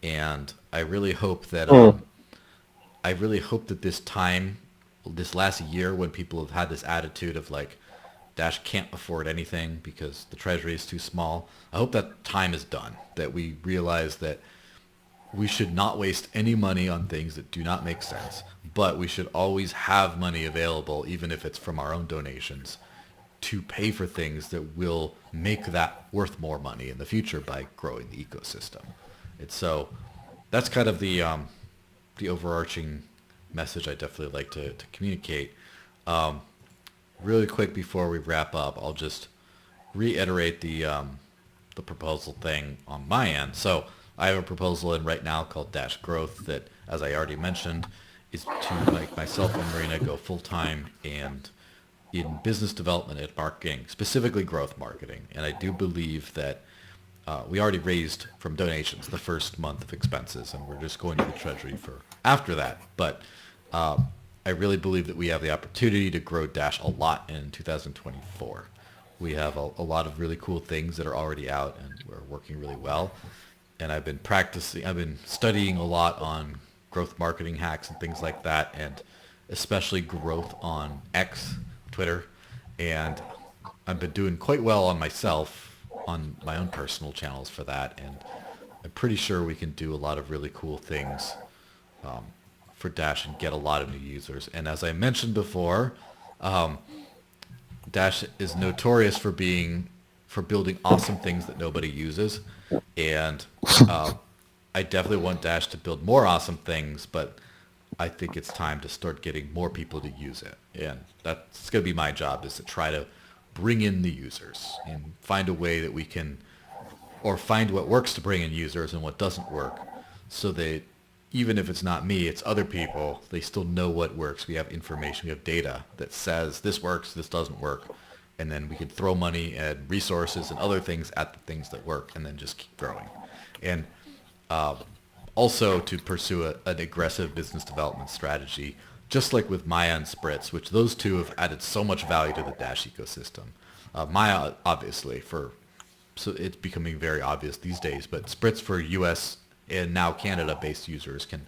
And I really hope that this last year when people have had this attitude of like, Dash can't afford anything because the treasury is too small. I hope that time is done, that we realize that we should not waste any money on things that do not make sense, but we should always have money available, even if it's from our own donations, to pay for things that will make that worth more money in the future by growing the ecosystem. And so that's kind of the overarching message I definitely like to communicate. Really quick before we wrap up, I'll just reiterate the proposal thing on my end. So I have a proposal in right now called Dash Growth that, as I already mentioned, is to make myself and Marina go full-time and in business development and marketing, specifically growth marketing. And I do believe that we already raised from donations the first month of expenses, and we're just going to the treasury for after that. But I really believe that we have the opportunity to grow Dash a lot in 2024. We have a lot of really cool things that are already out and we're working really well. And I've been studying a lot on growth marketing hacks and things like that, and especially growth on X, Twitter. And I've been doing quite well on myself, on my own personal channels for that. And I'm pretty sure we can do a lot of really cool things for Dash and get a lot of new users. And as I mentioned before, Dash is notorious for building awesome things that nobody uses. And I definitely want Dash to build more awesome things, but I think it's time to start getting more people to use it. And that's going to be my job, is to try to bring in the users and find a way that we can, or find what works to bring in users and what doesn't work, so that even if it's not me, it's other people, they still know what works. We have information, we have data that says this works, this doesn't work. And then we can throw money and resources and other things at the things that work and then just keep growing. And also to pursue an aggressive business development strategy, just like with Maya and Spritz, which those two have added so much value to the Dash ecosystem. Maya, obviously, so it's becoming very obvious these days, but Spritz for US and now Canada-based users can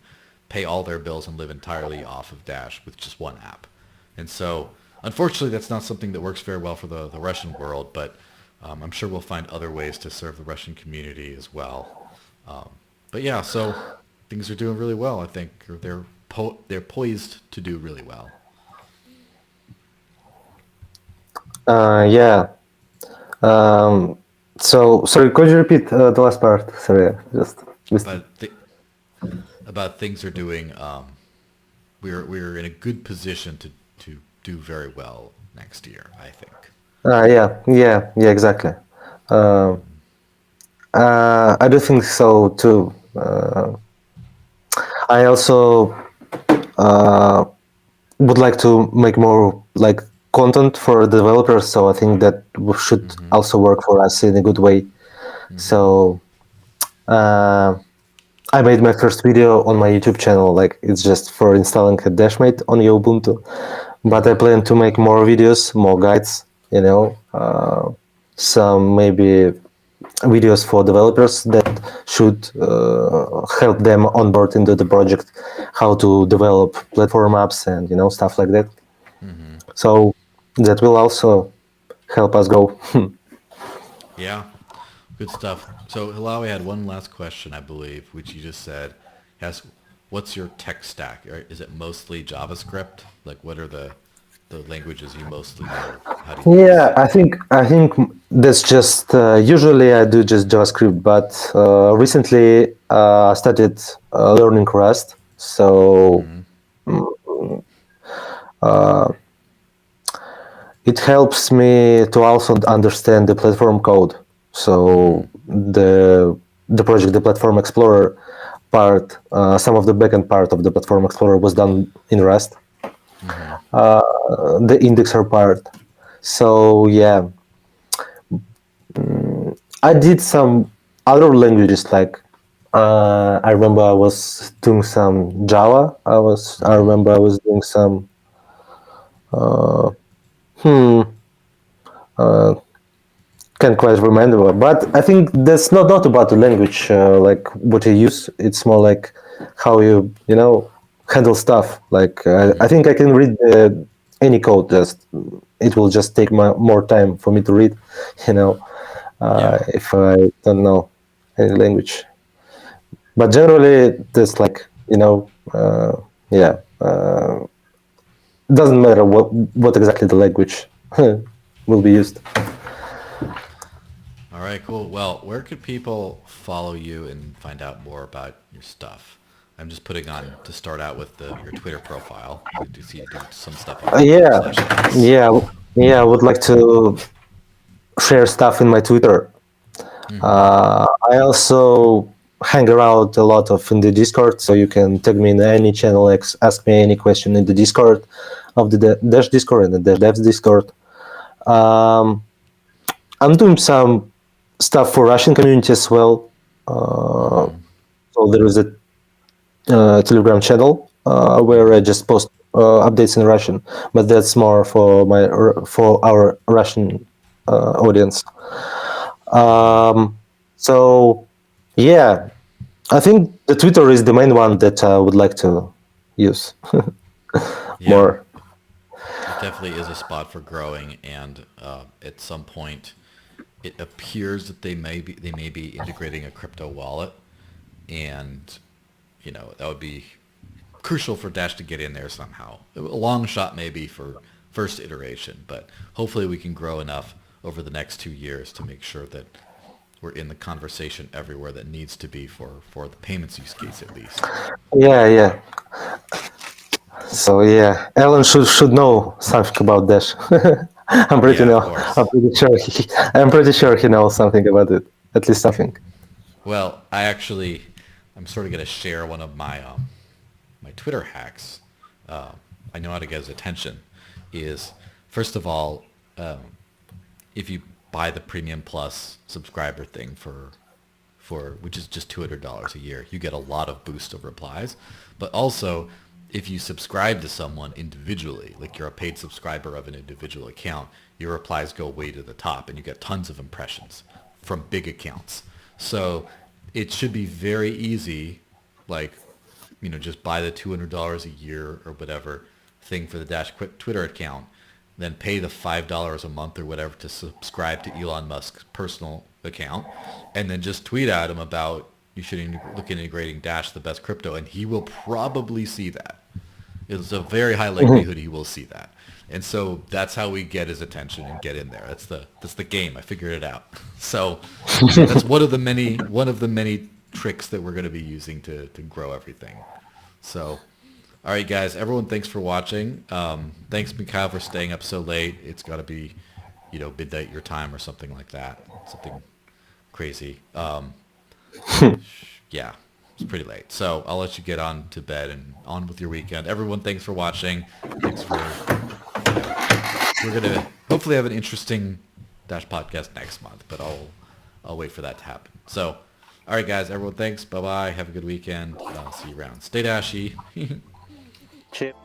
pay all their bills and live entirely off of Dash with just one app. And so, unfortunately, that's not something that works very well for the Russian world, but I'm sure we'll find other ways to serve the Russian community as well. But yeah, so things are doing really well, I think. They're poised to do really well. Yeah. So, sorry, could you repeat the last part? Sorry, just... About things are doing, we're in a good position to do very well next year, I think. Yeah, exactly. I do think so too. I also would like to make more like content for developers, so I think that should also work for us in a good way. So I made my first video on my YouTube channel. Like it's just for installing a Dashmate on your Ubuntu, but I plan to make more videos, more guides. Some maybe videos for developers that should help them onboard into the project, how to develop platform apps and stuff like that. So that will also help us grow. Yeah, good stuff. So Hilawi had one last question, I believe, which you just said. He asked, what's your tech stack? Is it mostly JavaScript? Like, what are the languages you mostly know how to use? Yeah, I think that's just usually I do just JavaScript, but recently I started learning Rust, so it helps me to also understand the platform code. So the project, the Platform Explorer part, some of the backend part of the Platform Explorer was done in Rust. The indexer part. So yeah, I did some other languages like I remember I was doing some Java. I remember I was doing some can't quite remember, but I think that's not about the language like what you use. It's more like how you handle stuff. Like I think I can read any code. Just it will just take more time for me to read. You know, Yeah. if I don't know any language. But generally, there's like yeah, doesn't matter what exactly the language will be used. All right, cool. Well, where could people follow you and find out more about your stuff? I'm just putting on to start out with your Twitter profile. I do see you do some stuff on Yeah, Twitter/X. yeah, yeah. I would like to share stuff in my Twitter. I also hang around a lot of in the Discord, so you can tag me in any channel X, ask me any question in the Discord of the Dash Discord and the Dash Devs Discord. Um, I'm doing some stuff for Russian community as well. So there is a Telegram channel where I just post updates in Russian, but that's more for our Russian audience. So yeah, I think the Twitter is the main one that I would like to use Yeah, more. it definitely is a spot for growing, and at some point, it appears that they may be integrating a crypto wallet, and that would be crucial for Dash to get in there somehow. A long shot maybe for first iteration, but hopefully we can grow enough over the next 2 years to make sure that we're in the conversation everywhere that needs to be for the payments use case at least. Yeah, yeah. So yeah, Alan should know something about Dash. Yeah, of course. I'm pretty sure he knows something about it. At least something. Well, I'm sort of going to share one of my Twitter hacks. I know how to get his attention. Is first of all, if you buy the Premium Plus subscriber thing for which is just $200 a year, you get a lot of boost of replies. But also, if you subscribe to someone individually, like you're a paid subscriber of an individual account, your replies go way to the top, and you get tons of impressions from big accounts. So it should be very easy, like, just buy the $200 a year or whatever thing for the Dash Twitter account, then pay the $5 a month or whatever to subscribe to Elon Musk's personal account, and then just tweet at him about you should look at integrating Dash, the best crypto, and he will probably see that. It's a very high likelihood he will see that. And so that's how we get his attention and get in there. That's the game. I figured it out. So that's one of the many tricks that we're going to be using to grow everything. So, all right, guys, everyone, thanks for watching. Thanks, Mikhail, for staying up so late. It's got to be, midnight your time or something like that. Something crazy. Yeah, it's pretty late. So I'll let you get on to bed and on with your weekend. Everyone, thanks for watching. Thanks for, we're going to hopefully have an interesting Dash podcast next month, but I'll wait for that to happen. So All right, guys. Everyone, thanks. Bye bye. Have a good weekend. See you around. Stay dashy. Cheers.